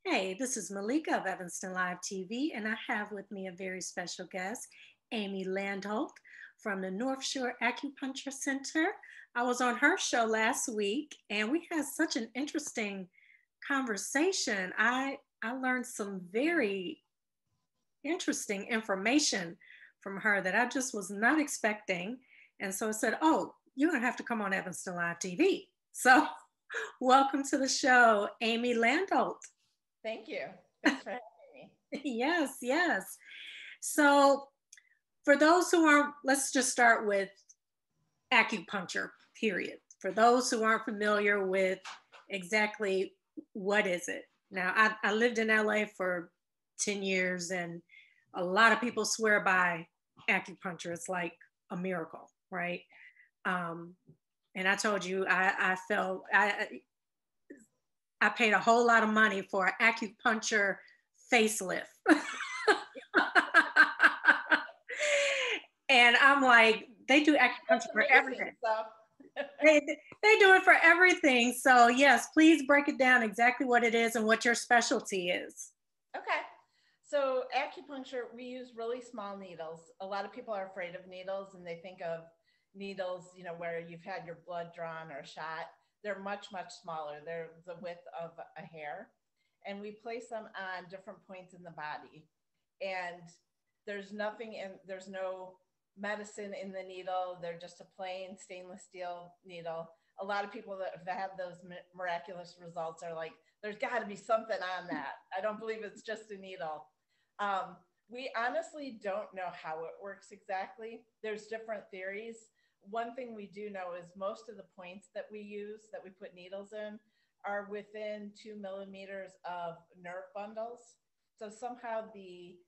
Hey, this is Malika of Evanston Live TV, and I have with me a very special guest, Amy Landolt from the North Shore Acupuncture Center. I was on her show last week, and we had such an interesting conversation. I learned some very interesting information from her that I just was not expecting. And so I said, "Oh, you're going to have to come on Evanston Live TV." So, welcome to the show, Amy Landolt. Thank you. Thanks for having me. Yes, yes. So, for those who aren't, let's just start with acupuncture, period. For those who aren't familiar with exactly what is it. Now, I lived in LA for 10 years, and a lot of people swear by acupuncture. It's like a miracle, right? Um, and I told you, I paid a whole lot of money for an acupuncture facelift. And I'm like, they do acupuncture for everything. they, they do it for everything. So yes, please break it down exactly what it is and what your specialty is. Okay. So acupuncture, we use really small needles. A lot of people are afraid of needles and they think of needles, where you've had your blood drawn or shot. They're much, much smaller. They're the width of a hair. And we place them on different points in the body. And there's no medicine in the needle. They're just a plain stainless steel needle. A lot of people that have had those miraculous results are like, there's got to be something on that. I don't believe it's just a needle. We honestly don't know how it works exactly. There's different theories. One thing we do know is most of the points that we use, that we put needles in, are within 2 millimeters of nerve bundles. So somehow the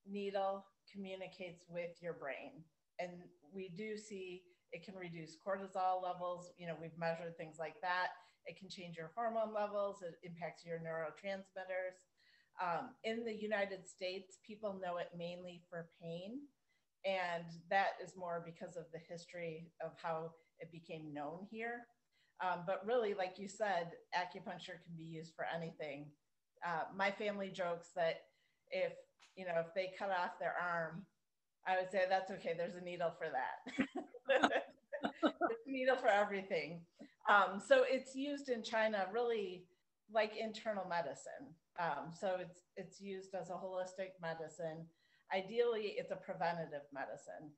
needle communicates with your brain. And we do see it can reduce cortisol levels. We've measured things like that. It can change your hormone levels. It impacts your neurotransmitters. In the United States, people know it mainly for pain. And that is more because of the history of how it became known here. But really, like you said, acupuncture can be used for anything. My family jokes that if they cut off their arm, I would say that's okay. There's a needle for that. There's a needle for everything. So it's used in China really like internal medicine. So it's used as a holistic medicine. Ideally, it's a preventative medicine.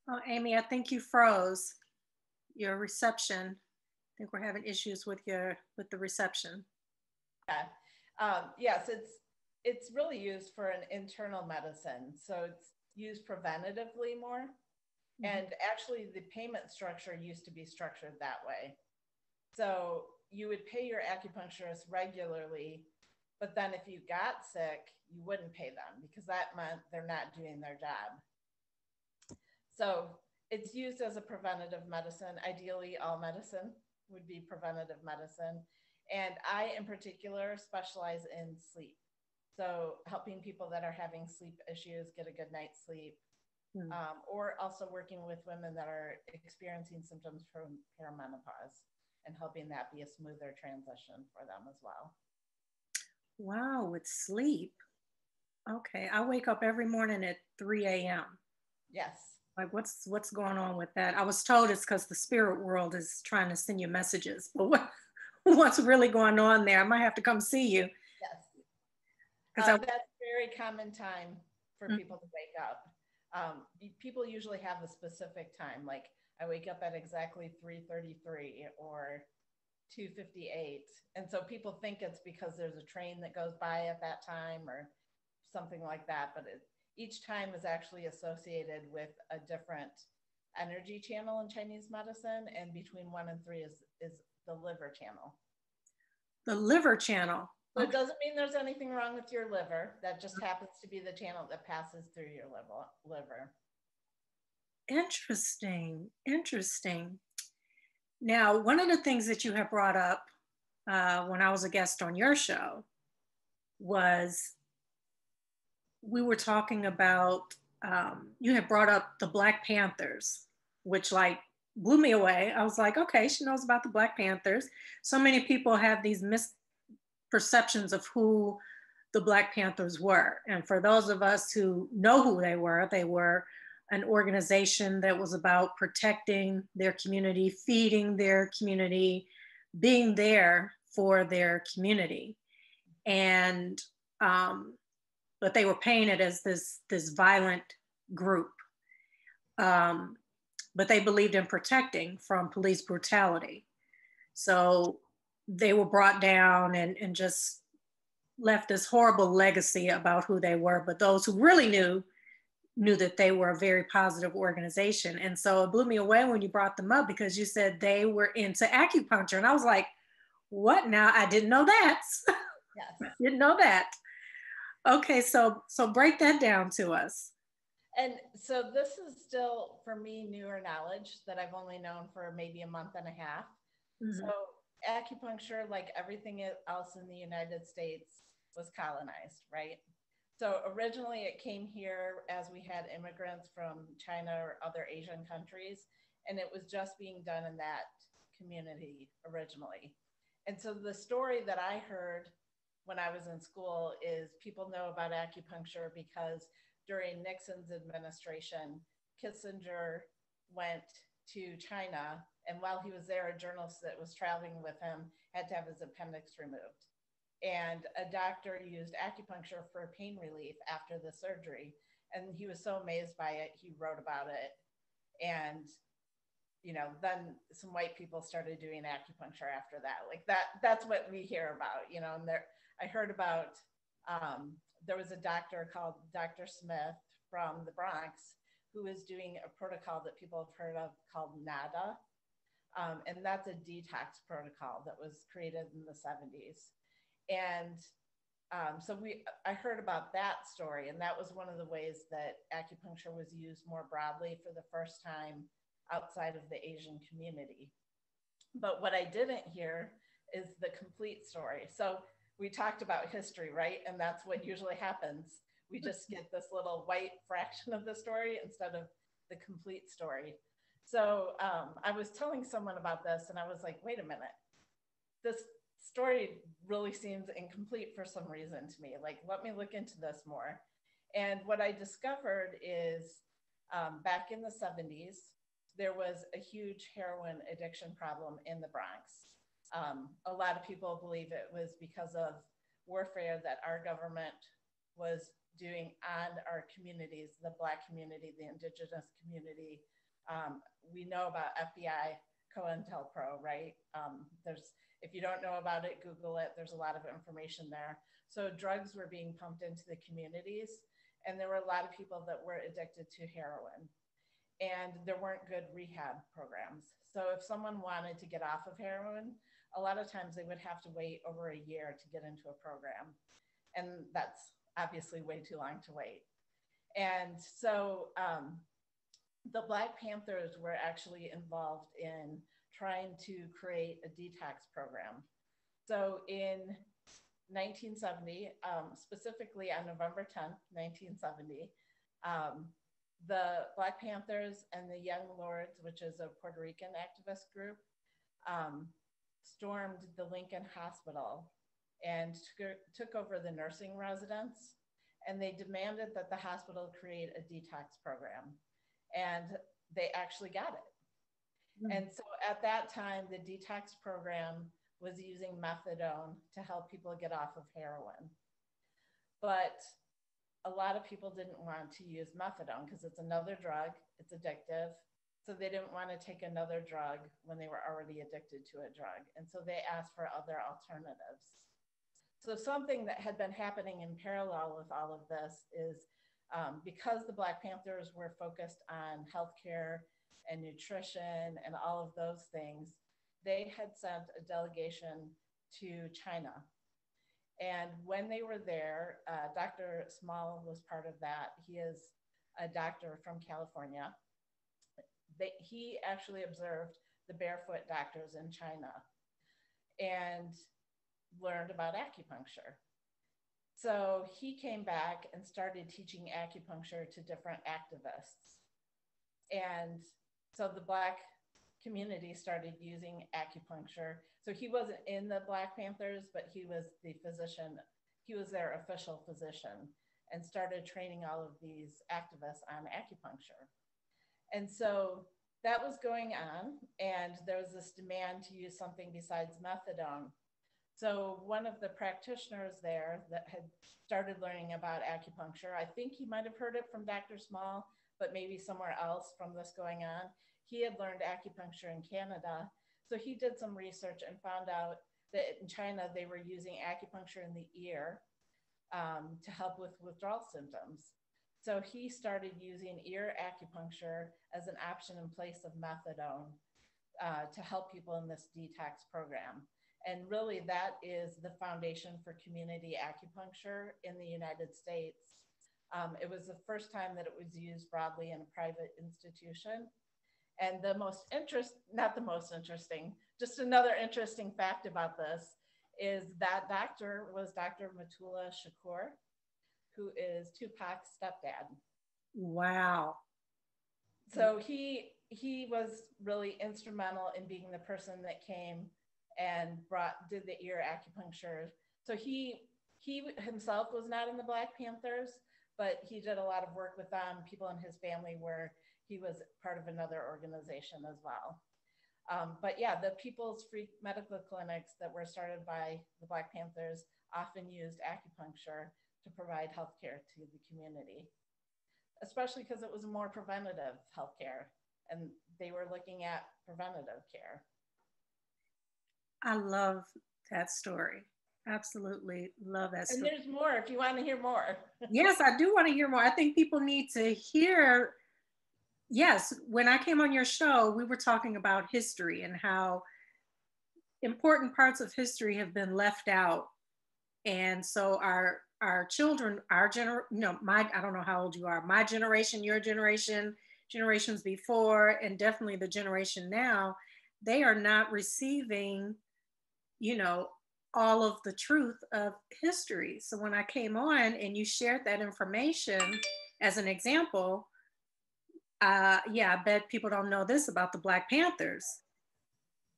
Oh, Amy, I think you froze your reception. I think we're having issues with the reception. Yeah. Yes, it's really used for an internal medicine. So it's used preventatively more. And actually, the payment structure used to be structured that way. So you would pay your acupuncturist regularly, but then if you got sick, you wouldn't pay them because that meant they're not doing their job. So it's used as a preventative medicine. Ideally, all medicine would be preventative medicine. And I, in particular, specialize in sleep. So helping people that are having sleep issues get a good night's sleep. Or also working with women that are experiencing symptoms from perimenopause and helping that be a smoother transition for them as well. Wow, with sleep. Okay, I wake up every morning at 3 a.m. Yes. Like, what's going on with that? I was told it's because the spirit world is trying to send you messages, but what's really going on there? I might have to come see you. Yes. Because that's a very common time for people to wake up. People usually have a specific time, like I wake up at exactly 3:33 or 2:58, and so people think it's because there's a train that goes by at that time or something like that, but each time is actually associated with a different energy channel in Chinese medicine, and between 1 and 3 is the liver channel. The liver channel. So it doesn't mean there's anything wrong with your liver. That just happens to be the channel that passes through your liver. Interesting. Interesting. Now, one of the things that you have brought up when I was a guest on your show was we were talking about, you had brought up the Black Panthers, which like blew me away. I was like, okay, she knows about the Black Panthers. So many people have these misperceptions of who the Black Panthers were. And for those of us who know who they were an organization that was about protecting their community, feeding their community, being there for their community. And but they were painted as this violent group. Um, but they believed in protecting from police brutality. So they were brought down and just left this horrible legacy about who they were. But those who really knew that they were a very positive organization. And so it blew me away when you brought them up because you said they were into acupuncture. And I was like, what now? I didn't know that. Yes. Didn't know that. Okay, so break that down to us. And so this is still, for me, newer knowledge that I've only known for maybe a month and a half. Mm-hmm. So acupuncture, like everything else in the United States, was colonized, right? So originally it came here as we had immigrants from China or other Asian countries, and it was just being done in that community originally. And so the story that I heard when I was in school is people know about acupuncture because during Nixon's administration, Kissinger went to China, and while he was there, a journalist that was traveling with him had to have his appendix removed. And a doctor used acupuncture for pain relief after the surgery. And he was so amazed by it, he wrote about it. And, you know, then some white people started doing acupuncture after that. Like that's what we hear about, you know, and I heard about, there was a doctor called Dr. Smith from the Bronx who was doing a protocol that people have heard of called NADA. And that's a detox protocol that was created in the 70s. And so I heard about that story, and that was one of the ways that acupuncture was used more broadly for the first time outside of the Asian community. But what I didn't hear is the complete story. So we talked about history, right? And that's what usually happens. We just get this little white fraction of the story instead of the complete story. So I was telling someone about this, and I was like, wait a minute, this story really seems incomplete for some reason to me. Like, let me look into this more. And what I discovered is back in the 70s, there was a huge heroin addiction problem in the Bronx. A lot of people believe it was because of warfare that our government was doing on our communities, the Black community, the indigenous community. We know about FBI, COINTELPRO, right? If you don't know about it, Google it. There's a lot of information there. So drugs were being pumped into the communities, and there were a lot of people that were addicted to heroin, and there weren't good rehab programs. So if someone wanted to get off of heroin, a lot of times they would have to wait over a year to get into a program. And that's obviously way too long to wait. And so the Black Panthers were actually involved in trying to create a detox program. So in 1970, specifically on November 10th, 1970, the Black Panthers and the Young Lords, which is a Puerto Rican activist group, stormed the Lincoln Hospital and took over the nursing residence. And they demanded that the hospital create a detox program. And they actually got it. And so at that time, the detox program was using methadone to help people get off of heroin. But a lot of people didn't want to use methadone because it's another drug, it's addictive. So they didn't want to take another drug when they were already addicted to a drug. And so they asked for other alternatives. So something that had been happening in parallel with all of this is because the Black Panthers were focused on healthcare and nutrition and all of those things, they had sent a delegation to China. And when they were there, Dr. Small was part of that. He is a doctor from California. He actually observed the barefoot doctors in China and learned about acupuncture. So he came back and started teaching acupuncture to different activists. And so the Black community started using acupuncture. So he wasn't in the Black Panthers, but he was the physician. He was their official physician and started training all of these activists on acupuncture. And so that was going on, and there was this demand to use something besides methadone. So one of the practitioners there that had started learning about acupuncture, I think he might have heard it from Dr. Small, but maybe somewhere else from this going on. He had learned acupuncture in Canada. So he did some research and found out that in China, they were using acupuncture in the ear to help with withdrawal symptoms. So he started using ear acupuncture as an option in place of methadone to help people in this detox program. And really, that is the foundation for community acupuncture in the United States. It was the first time that it was used broadly in a private institution. And not the most interesting, just another interesting fact about this is that doctor was Dr. Matula Shakur, who is Tupac's stepdad. Wow. So he was really instrumental in being the person that came and did the ear acupuncture. So he himself was not in the Black Panthers, but he did a lot of work with them, people in his family where he was part of another organization as well. But yeah, the People's Free Medical Clinics that were started by the Black Panthers often used acupuncture to provide healthcare to the community, especially because it was more preventative healthcare and they were looking at preventative care. I love that story. Absolutely love that story. And there's more if you want to hear more. Yes, I do want to hear more. I think people need to hear. Yes, when I came on your show, we were talking about history and how important parts of history have been left out. And so our children, I don't know how old you are, my generation, your generation, generations before, and definitely the generation now, they are not receiving, all of the truth of history. So when I came on and you shared that information as an example, I bet people don't know this about the Black Panthers.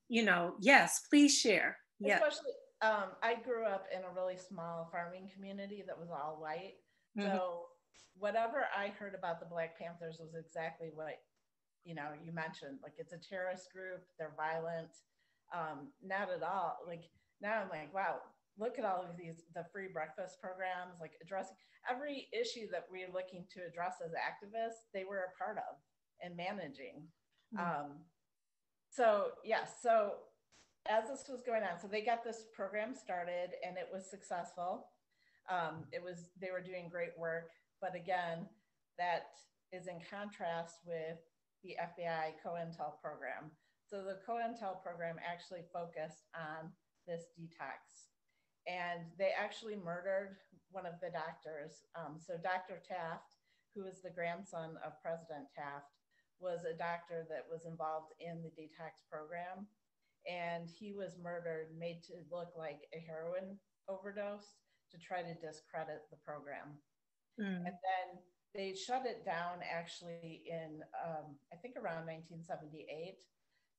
Yes, please share. Yeah. Especially, I grew up in a really small farming community that was all white. Mm-hmm. So whatever I heard about the Black Panthers was exactly what, you mentioned. Like, it's a terrorist group, they're violent. Not at all. Like, now I'm like, wow, look at all of the free breakfast programs, like addressing every issue that we're looking to address as activists, they were a part of and managing. Mm-hmm. So as this was going on, so they got this program started and it was successful. They were doing great work, but again, that is in contrast with the FBI COINTEL program. So the COINTEL program actually focused on this detox, and they actually murdered one of the doctors. So Dr. Taft, who is the grandson of President Taft, was a doctor that was involved in the detox program, and he was murdered, made to look like a heroin overdose to try to discredit the program. Mm. And then they shut it down actually in, I think around 1978.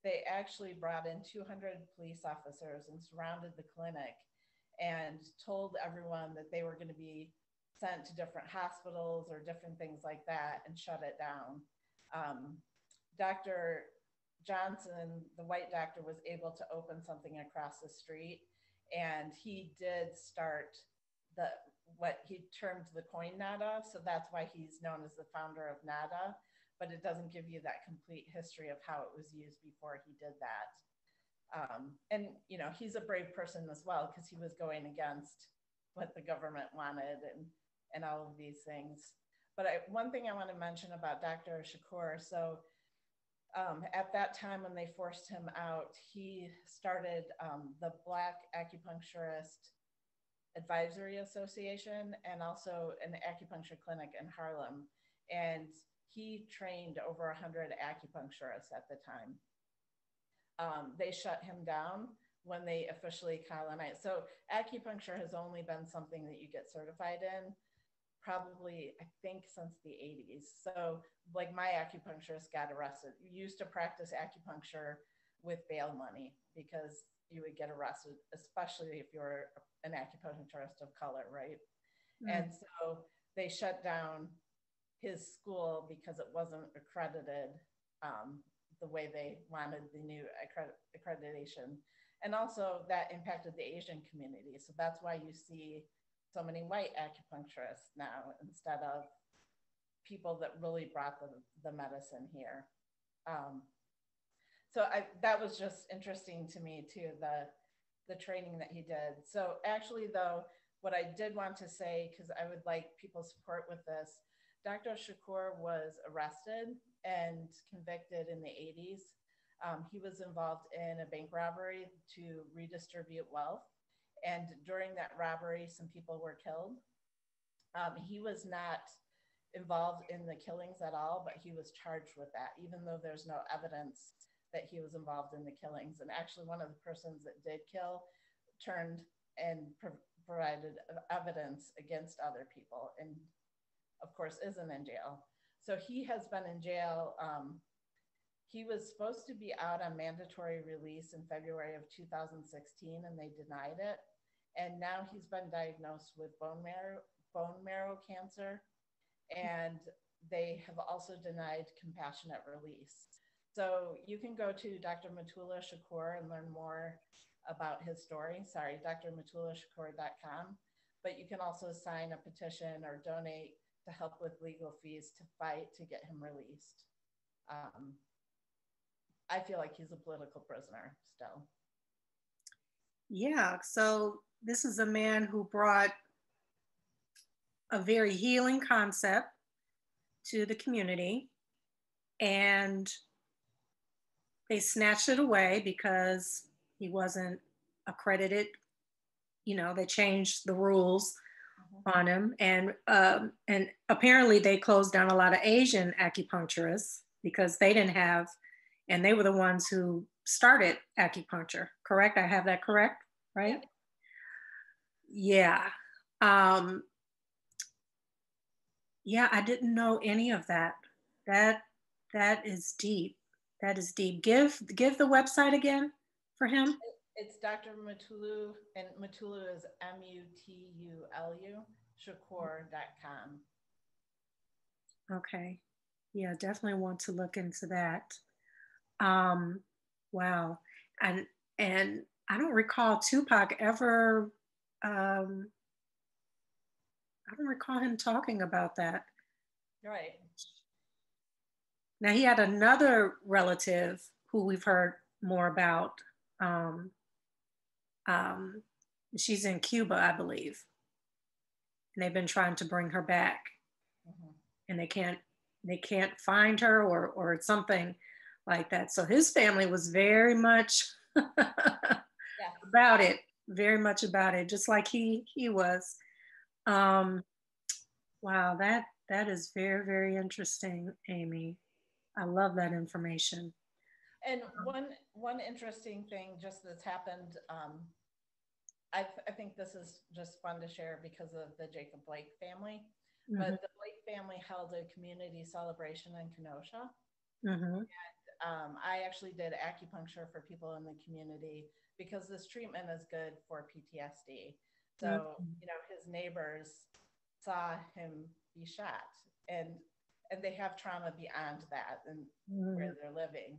They actually brought in 200 police officers and surrounded the clinic and told everyone that they were going to be sent to different hospitals or different things like that and shut it down. Dr. Johnson, the white doctor, was able to open something across the street, and he did start what he termed the coin NADA. So that's why he's known as the founder of NADA, but it doesn't give you that complete history of how it was used before he did that. And he's a brave person as well, because he was going against what the government wanted and all of these things. But one thing I want to mention about Dr. Shakur, so at that time when they forced him out, he started the Black Acupuncturist Advisory Association and also an acupuncture clinic in Harlem. And he trained over 100 acupuncturists at the time. They shut him down when they officially colonized. So acupuncture has only been something that you get certified in probably, I think, since the 80s. So like my acupuncturist got arrested. We used to practice acupuncture with bail money because you would get arrested, especially if you're an acupuncturist of color, right? Mm. And so they shut down his school because it wasn't accredited the way they wanted the new accreditation. And also that impacted the Asian community. So that's why you see so many white acupuncturists now instead of people that really brought the medicine here. Um, that was just interesting to me too, the training that he did. So actually though, what I did want to say, because I would like people's support with this, Dr. Shakur was arrested and convicted in the 80s. He was involved in a bank robbery to redistribute wealth. And during that robbery, some people were killed. He was not involved in the killings at all, but he was charged with that, even though there's no evidence that he was involved in the killings. And actually, one of the persons that did kill turned and provided evidence against other people, and of course isn't in jail. So he has been in jail. He was supposed to be out on mandatory release in February of 2016, and they denied it. And now he's been diagnosed with bone marrow cancer, and they have also denied compassionate release. So you can go to Dr. Matula Shakur and learn more about his story. Sorry, drmatulashakur.com. But you can also sign a petition or donate to help with legal fees to fight to get him released. I feel like he's a political prisoner still. Yeah, so this is a man who brought a very healing concept to the community, and they snatched it away because he wasn't accredited. You know, they changed the rules on him, and apparently they closed down a lot of Asian acupuncturists because they didn't have, and they were the ones who started acupuncture. Correct? I have that correct, right? Yeah. Yeah, I didn't know any of that. That is deep. That is deep. Give the website again for him. It's Dr. Matulu, and Matulu is Mutulu, Shakur.com. Okay. Yeah, definitely want to look into that. Wow. And I don't recall Tupac ever I don't recall him talking about that. Right. Now he had another relative who we've heard more about. Um, um, she's in Cuba, I believe, and they've been trying to bring her back, and they can't find her, or it's something like that. So his family was very much about it, very much about it, just like he was. Wow, that is very, very interesting, Amy. I love that information. And one interesting thing just that's happened, I think this is just fun to share because of the Jacob Blake family. Mm-hmm. But the Blake family held a community celebration in Kenosha. Mm-hmm. And I actually did acupuncture for people in the community because this treatment is good for PTSD. So, you know, his neighbors saw him be shot, and they have trauma beyond that and where they're living,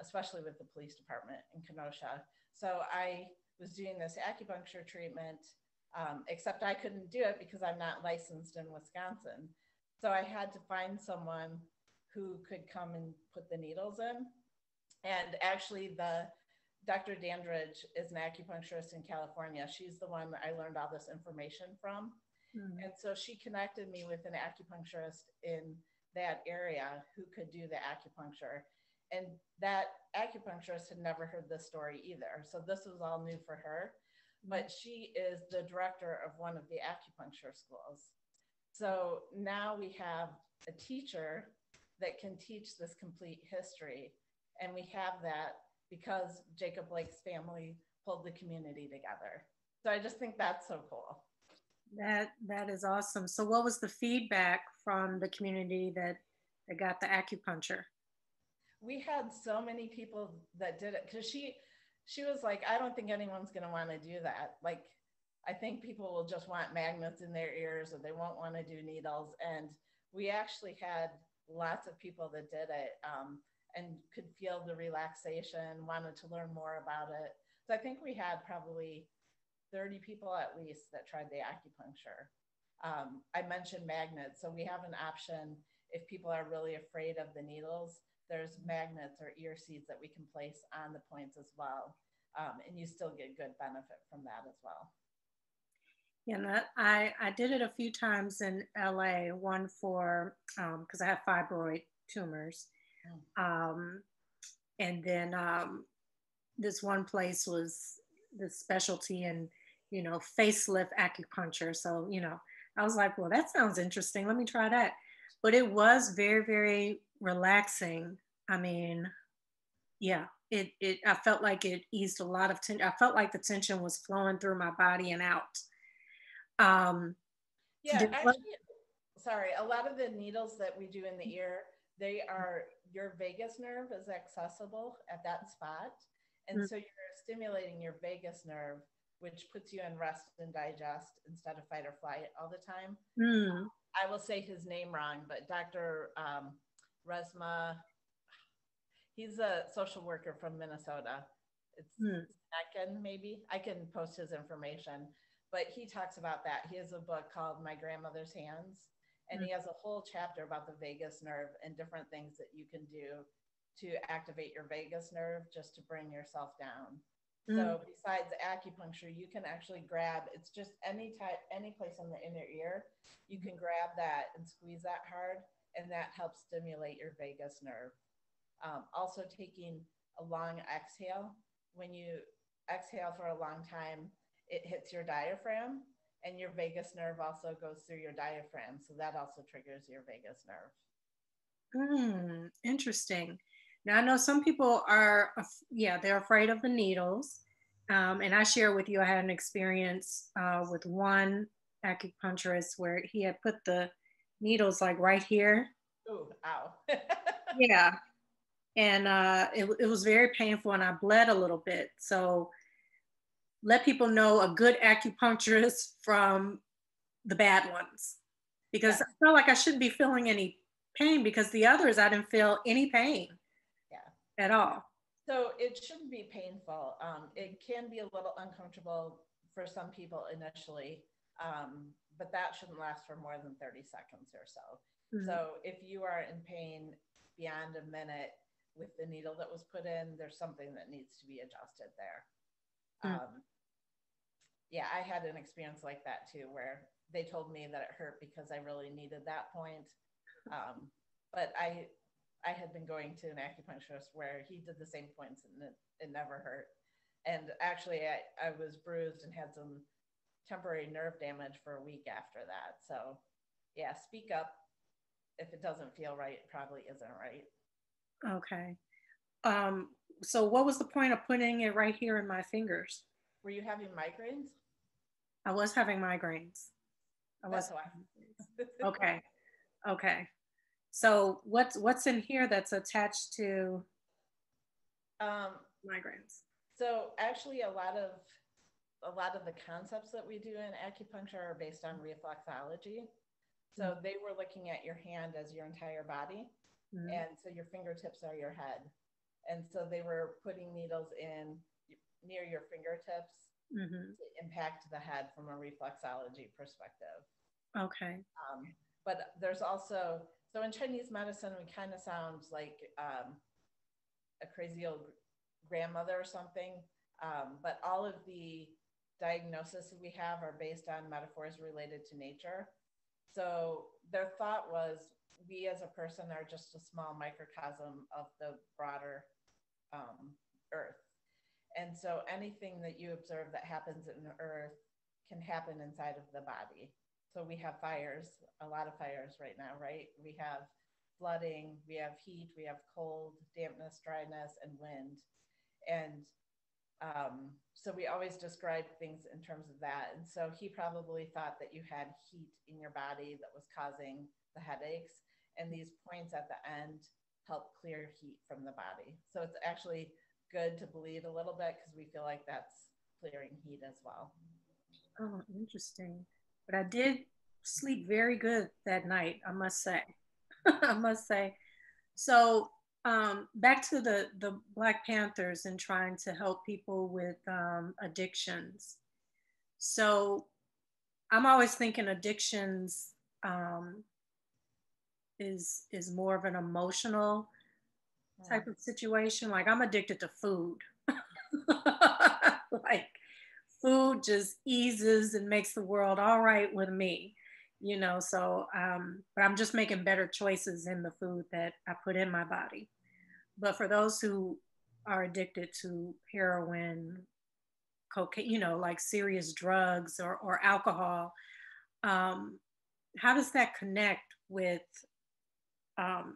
especially with the police department in Kenosha. So I was doing this acupuncture treatment, except I couldn't do it because I'm not licensed in Wisconsin. So I had to find someone who could come and put the needles in. And actually Dr. Dandridge is an acupuncturist in California. She's the one I learned all this information from. And so she connected me with an acupuncturist in that area who could do the acupuncture. And that acupuncturist had never heard this story either. So this was all new for her. But she is the director of one of the acupuncture schools. So now we have a teacher that can teach this complete history. And we have that because Jacob Blake's family pulled the community together. So I just think that's so cool. That is awesome. So what was the feedback from the community that got the acupuncture? We had so many people that did it because she was like, I don't think anyone's going to want to do that. Like, I think people will just want magnets in their ears, or they won't want to do needles. And we actually had lots of people that did it, and could feel the relaxation, wanted to learn more about it. So I think we had probably 30 people at least that tried the acupuncture. I mentioned magnets. So we have an option if people are really afraid of the needles. There's magnets or ear seeds that we can place on the points as well. And you still get good benefit from that as well. Yeah, and I did it a few times in LA, one for because I have fibroid tumors. Um, and then this one place was the specialty in, facelift acupuncture. So, I was like, well, that sounds interesting. Let me try that. But it was very, very relaxing. I mean, yeah, I felt like it eased a lot of tension. I felt like the tension was flowing through my body and out. Um, Yeah, actually, sorry, a lot of the needles that we do in the ear, they are, your vagus nerve is accessible at that spot. And so you're stimulating your vagus nerve, which puts you in rest and digest instead of fight or flight all the time. I will say his name wrong, but Dr. Resma, he's a social worker from Minnesota. It's Akin, maybe. I can post his information, but he talks about that. He has a book called My Grandmother's Hands, and he has a whole chapter about the vagus nerve and different things that you can do to activate your vagus nerve just to bring yourself down. So besides acupuncture, you can actually grab, it's just any place in the inner ear, you can grab that and squeeze that hard, and that helps stimulate your vagus nerve. Also taking a long exhale. When you exhale for a long time, it hits your diaphragm, and your vagus nerve also goes through your diaphragm. So that also triggers your vagus nerve. Interesting. Now I know some people are, yeah, they're afraid of the needles. And I share with you, I had an experience with one acupuncturist where he had put the needles like right here. Ooh, ow. Yeah. And it was very painful and I bled a little bit. So let people know a good acupuncturist from the bad ones, because I felt like I shouldn't be feeling any pain, because the others I didn't feel any pain at all. So it shouldn't be painful. It can be a little uncomfortable for some people initially, but that shouldn't last for more than 30 seconds or so. So if you are in pain beyond a minute with the needle that was put in, there's something that needs to be adjusted there. Yeah, I had an experience like that too, where they told me that it hurt because I really needed that point. But I had been going to an acupuncturist where he did the same points and it never hurt. And actually, I was bruised and had some temporary nerve damage for a week after that. So, yeah, speak up. If it doesn't feel right, it probably isn't right. Okay. So what was the point of putting it right here in my fingers? Were you having migraines? I was having migraines. That's why. Okay. Okay. So what's in here that's attached to migraines? So actually, a lot of the concepts that we do in acupuncture are based on reflexology. So they were looking at your hand as your entire body, and so your fingertips are your head, and so they were putting needles in near your fingertips to impact the head from a reflexology perspective. Okay. But there's also, so in Chinese medicine, we kind of sound like a crazy old grandmother or something. But all of the diagnoses we have are based on metaphors related to nature. So their thought was, we as a person are just a small microcosm of the broader earth. And so anything that you observe that happens in the earth can happen inside of the body. So we have fires, a lot of fires right now, right? We have flooding, we have heat, we have cold, dampness, dryness, and wind. And So we always describe things in terms of that. And so he probably thought that you had heat in your body that was causing the headaches. And these points at the end help clear heat from the body. So it's actually good to bleed a little bit because we feel like that's clearing heat as well. Oh, interesting. But I did sleep very good that night, I must say. I must say. So back to the Black Panthers and trying to help people with addictions. So I'm always thinking addictions um, is more of an emotional type of situation. Like I'm addicted to food. Like food just eases and makes the world all right with me, you know. So, but I'm just making better choices in the food that I put in my body. But for those who are addicted to heroin, cocaine, you know, like serious drugs or alcohol, um, how does that connect with um,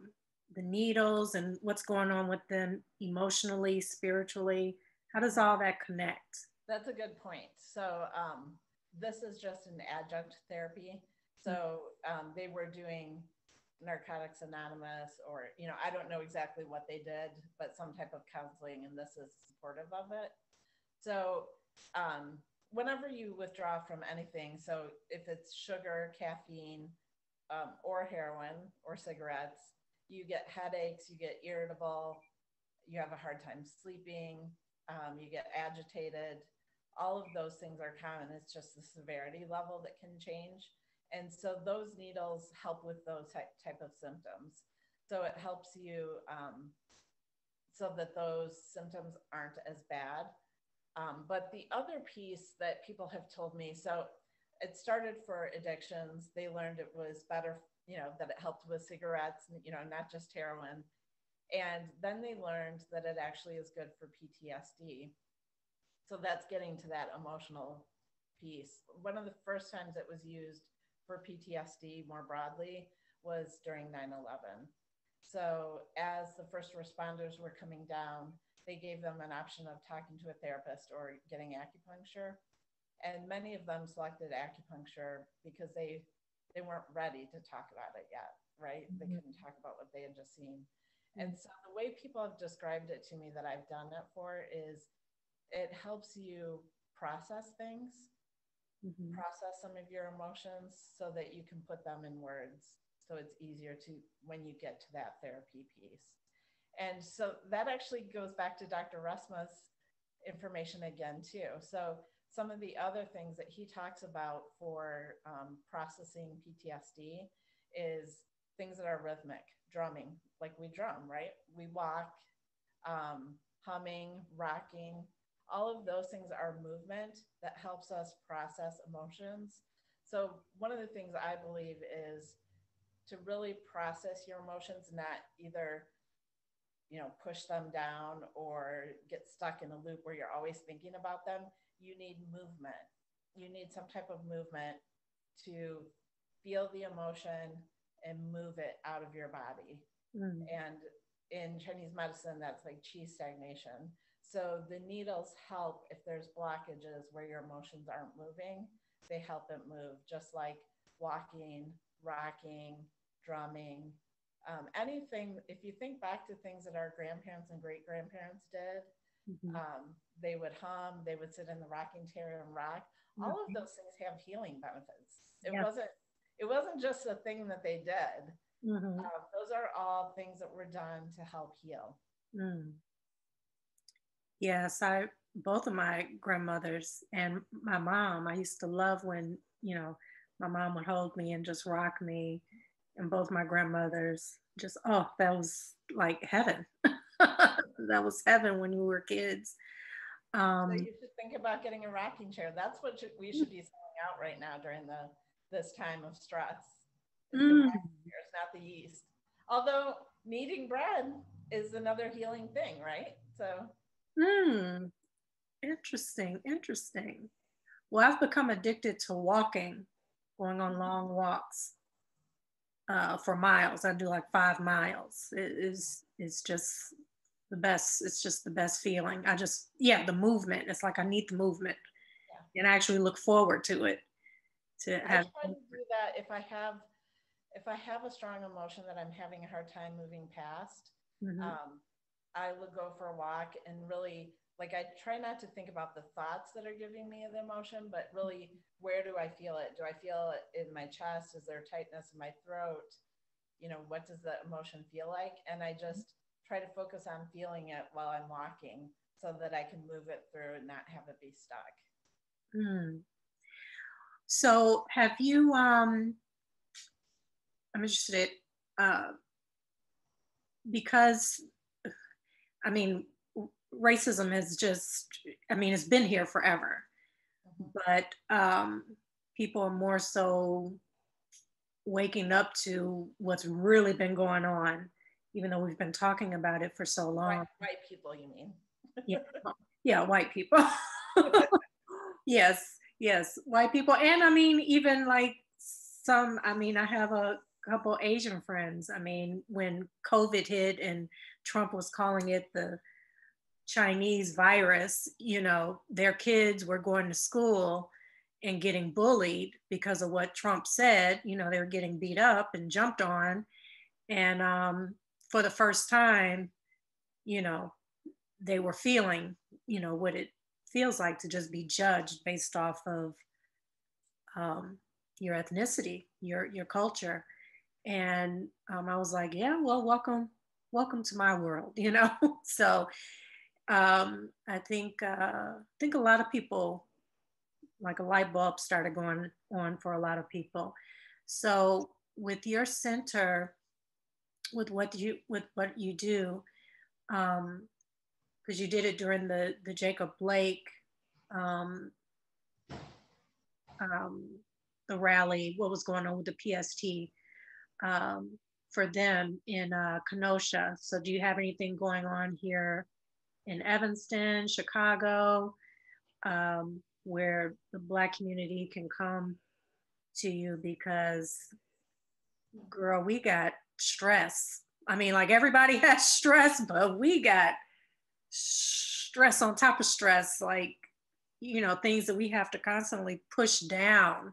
the needles and what's going on with them emotionally, spiritually? How does all that connect? That's a good point. So this is just an adjunct therapy. So they were doing Narcotics Anonymous, or I don't know exactly what they did, but some type of counseling, and this is supportive of it. So whenever you withdraw from anything, so if it's sugar, caffeine, or heroin or cigarettes, you get headaches, you get irritable, you have a hard time sleeping, you get agitated. All of those things are common. It's just the severity level that can change. And so those needles help with those type of symptoms. So it helps you so that those symptoms aren't as bad. But the other piece that people have told me, so it started for addictions. They learned it was better, that it helped with cigarettes, not just heroin. And then they learned that it actually is good for PTSD. So that's getting to that emotional piece. One of the first times it was used for PTSD more broadly was during 9/11. So as the first responders were coming down, they gave them an option of talking to a therapist or getting acupuncture. And many of them selected acupuncture because they weren't ready to talk about it yet, right? They couldn't talk about what they had just seen. And so the way people have described it to me that I've done it for is it helps you process things, process some of your emotions so that you can put them in words. So it's easier to when you get to that therapy piece. And so that actually goes back to Dr. Resma's information again, too. So some of the other things that he talks about for processing PTSD is things that are rhythmic, drumming, like we drum, right? We walk, humming, rocking. All of those things are movement that helps us process emotions. So one of the things I believe is to really process your emotions, not either push them down or get stuck in a loop where you're always thinking about them. You need movement. You need some type of movement to feel the emotion and move it out of your body. And in Chinese medicine, that's like qi stagnation. So the needles help if there's blockages where your emotions aren't moving, they help it move, just like walking, rocking, drumming, anything. If you think back to things that our grandparents and great grandparents did, they would hum, they would sit in the rocking chair and rock. All of those things have healing benefits. It wasn't just a thing that they did. Those are all things that were done to help heal. Yes, I both of my grandmothers and my mom, I used to love when, my mom would hold me and just rock me, and both my grandmothers just, oh, that was like heaven. That was heaven when we were kids. So Um, you should think about getting a rocking chair. That's what we should be selling out right now during this time of stress. Is the rocking chairs, not the yeast. Although kneading bread is another healing thing, right? So Interesting, interesting. Well, I've become addicted to walking, going on long walks for miles. I do like 5 miles. It's just the best. It's just the best feeling. Yeah, the movement. It's like I need the movement Yeah. and I actually look forward to it. To I have. try to do that if I have a strong emotion that I'm having a hard time moving past. Mhm. um, I would go for a walk and really, like, I try not to think about the thoughts that are giving me the emotion, but really, where do I feel it? Do I feel it in my chest? Is there tightness in my throat? What does the emotion feel like? And I just try to focus on feeling it while I'm walking so that I can move it through and not have it be stuck. Mm. So have you I'm interested uh because I mean racism is just I mean it's been here forever, Mhm. but people are more so waking up to what's really been going on, even though we've been talking about it for so long. White people, you mean? Yeah, yeah, white people. Yes, yes, white people, and I mean, even like some. I mean, I have a couple Asian friends. I mean, when COVID hit and Trump was calling it the Chinese virus, their kids were going to school and getting bullied because of what Trump said. They were getting beat up and jumped on. And for the first time, you know, they were feeling, what it feels like to just be judged based off of um, your ethnicity, your culture. And I was like, yeah, well, welcome to my world. So I think a lot of people, like a light bulb started going on for a lot of people. So with your center, with what you do, um, because you did it during the Jacob Blake, um, um, the rally, what was going on with the PST, um, for them in Kenosha. So do you have anything going on here in Evanston, Chicago, where the Black community can come to you? Because, girl, we got stress. I mean, like everybody has stress, but we got stress on top of stress, like, things that we have to constantly push down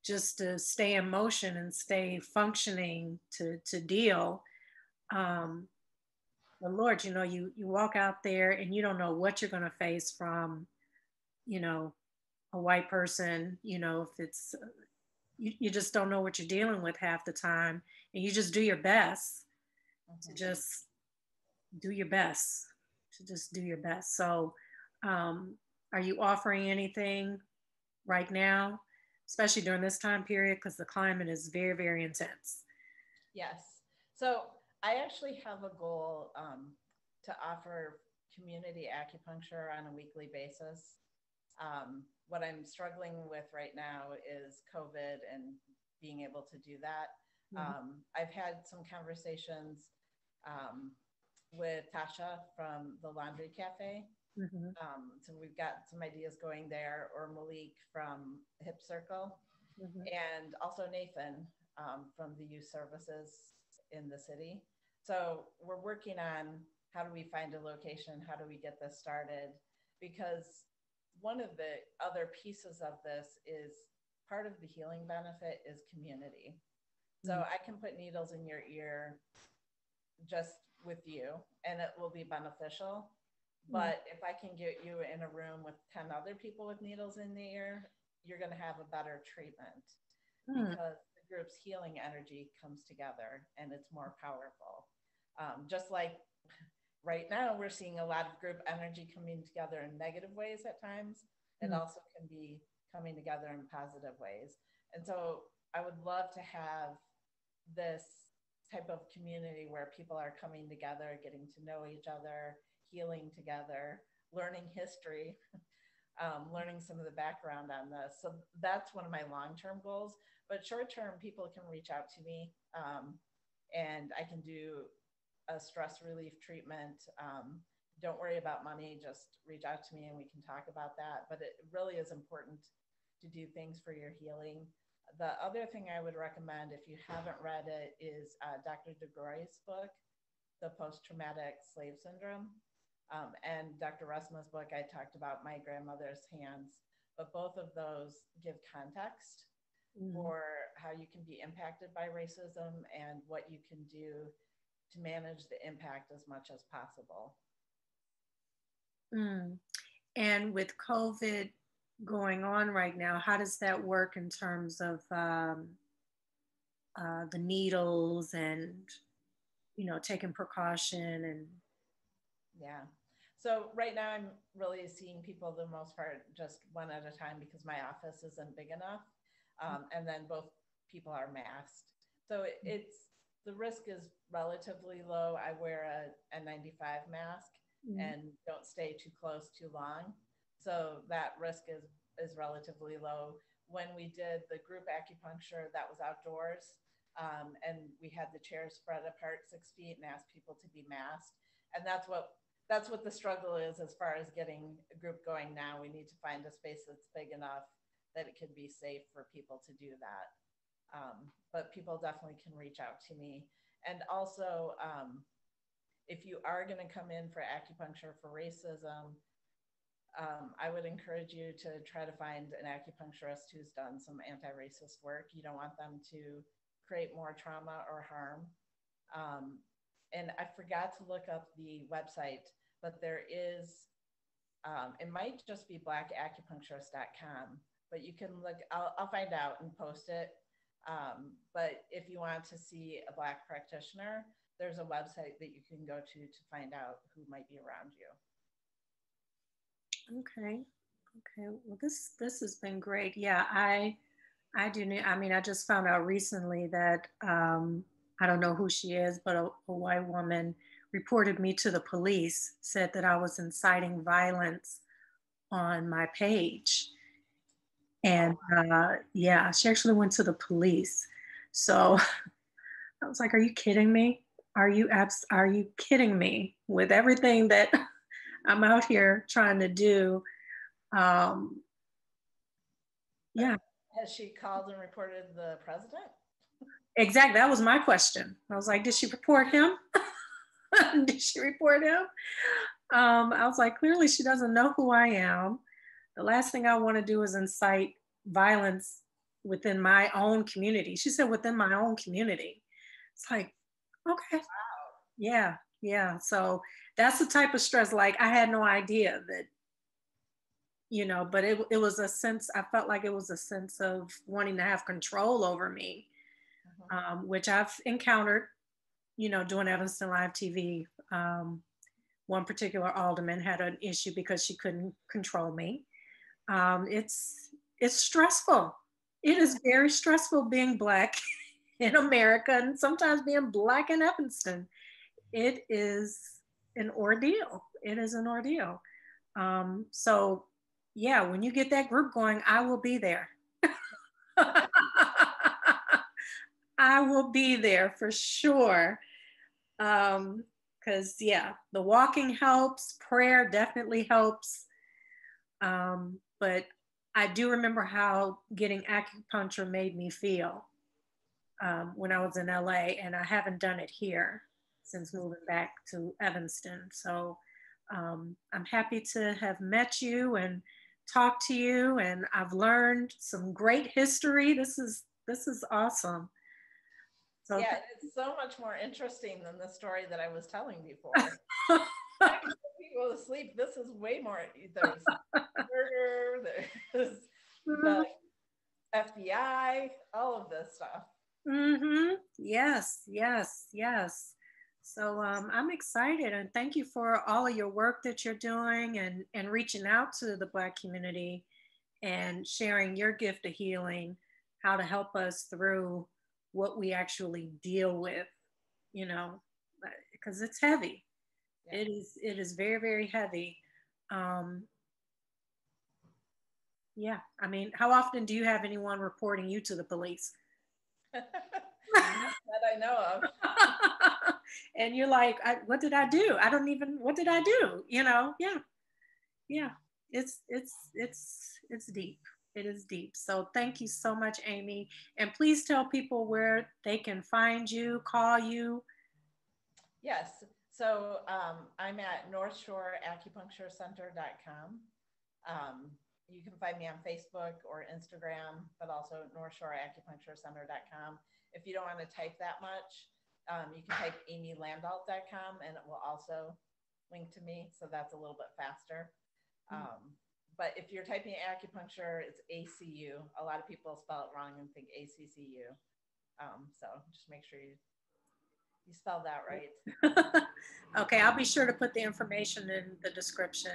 just to stay in motion and stay functioning to deal. Um, but Lord, you walk out there and you don't know what you're going to face from, you know, a white person, if it's, you just don't know what you're dealing with half the time. And you just do your best to Mhm. just do your best, to just do your best. So, um, are you offering anything right now, especially during this time period? Because the climate is very, very intense. Yes. So I actually have a goal, to offer community acupuncture on a weekly basis. What I'm struggling with right now is COVID and being able to do that. Mhm. I've had some conversations um, with Tasha from the Laundry Cafe. Mhm. So we've got some ideas going there, or Malik from Hip Circle, Mhm. and also Nathan from the youth services in the city. So we're working on how do we find a location? How do we get this started? Because one of the other pieces of this is part of the healing benefit is community. So Mhm. I can put needles in your ear just with you and it will be beneficial. Mhm. But if I can get you in a room with 10 other people with needles in the ear, you're going to have a better treatment Mhm. because the group's healing energy comes together and it's more powerful. Just like right now, we're seeing a lot of group energy coming together in negative ways at times. It Mhm. also can be coming together in positive ways. And so I would love to have this type of community where people are coming together, getting to know each other, healing together, learning history, learning some of the background on this. So that's one of my long term goals. But short term, people can reach out to me, and I can do a stress relief treatment. Don't worry about money, just reach out to me and we can talk about that. But it really is important to do things for your healing. The other thing I would recommend, if you haven't read it, is Dr. DeGroy's book. the post-traumatic slave syndrome. And Dr. Rusma's book, I talked about my grandmother's hands, but both of those give context for how you can be impacted by racism and what you can do to manage the impact as much as possible. And with COVID going on right now, how does that work in terms of the needles and, you know, taking precaution and? Yeah. So right now I'm really seeing people the most part just one at a time because my office isn't big enough. And then both people are masked. So the risk is relatively low. I wear a N95 mask and don't stay too close too long. So that risk is relatively low. When we did the group acupuncture, that was outdoors. And we had the chairs spread apart 6 feet and asked people to be masked. And that's what the struggle is as far as getting a group going now. We need to find a space that's big enough that it could be safe for people to do that. But people definitely can reach out to me. And also, if you are going to come in for acupuncture for racism, I would encourage you to try to find an acupuncturist who's done some anti-racist work. You don't want them to create more trauma or harm. And I forgot to look up the website, but there is, it might just be blackacupuncturist.com, but you can look, I'll find out and post it. But if you want to see a Black practitioner, there's a website that you can go to find out who might be around you. Okay. Well, this has been great. Yeah, I do. I mean, I just found out recently that I don't know who she is, but a white woman reported me to the police, said that I was inciting violence on my page. And yeah, she actually went to the police. So I was like, are you kidding me? Are you kidding me with everything that I'm out here trying to do? Yeah. Has she called and reported the president? Exactly. That was my question. I was like, did she report him? Did she report him? I was like, clearly she doesn't know who I am. The last thing I want to do is incite violence within my own community. She said, within my own community. It's like, okay. Wow. Yeah. So that's the type of stress. Like, I had no idea that, you know, but it was a sense, I felt like it was a sense of wanting to have control over me, which I've encountered, you know, doing Evanston Live TV. One particular alderman had an issue because she couldn't control me. It's stressful. It is very stressful being Black in America, and sometimes being Black in Evanston. It is an ordeal. It is an ordeal. So yeah, when you get that group going, I will be there. I will be there for sure. Because yeah, the walking helps, prayer definitely helps. But I do remember how getting acupuncture made me feel when I was in LA, and I haven't done it here since moving back to Evanston. So I'm happy to have met you and talked to you, and I've learned some great history. This is awesome. So yeah, it's so much more interesting than the story that I was telling before. I can put people to sleep. This is way more. There's murder, there's the FBI, all of this stuff. Yes. So I'm excited, and thank you for all of your work that you're doing and reaching out to the Black community and sharing your gift of healing, how to help us through what we actually deal with, you know, because it's heavy. Yeah. It is very, very heavy. Yeah, I mean, how often do you have anyone reporting you to the police? That I know of. And you're like, what did I do? What did I do? You know? Yeah. It's deep. It is deep. So thank you so much, Amy. And please tell people where they can find you, call you. Yes. So I'm at northshoreacupuncturecenter.com. You can find me on Facebook or Instagram, but also northshoreacupuncturecenter.com. If you don't want to type that much, you can type amylandolt.com and it will also link to me. So that's a little bit faster. But if you're typing acupuncture, it's ACU. A lot of people spell it wrong and think ACCU. So just make sure you spell that right. Okay, I'll be sure to put the information in the description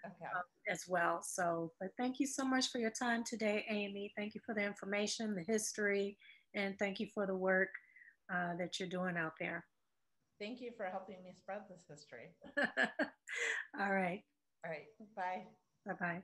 Okay. as well. So, but thank you so much for your time today, Amy. Thank you for the information, the history, and thank you for the work that you're doing out there. Thank you for helping me spread this history. All right. All right. Bye. Bye bye.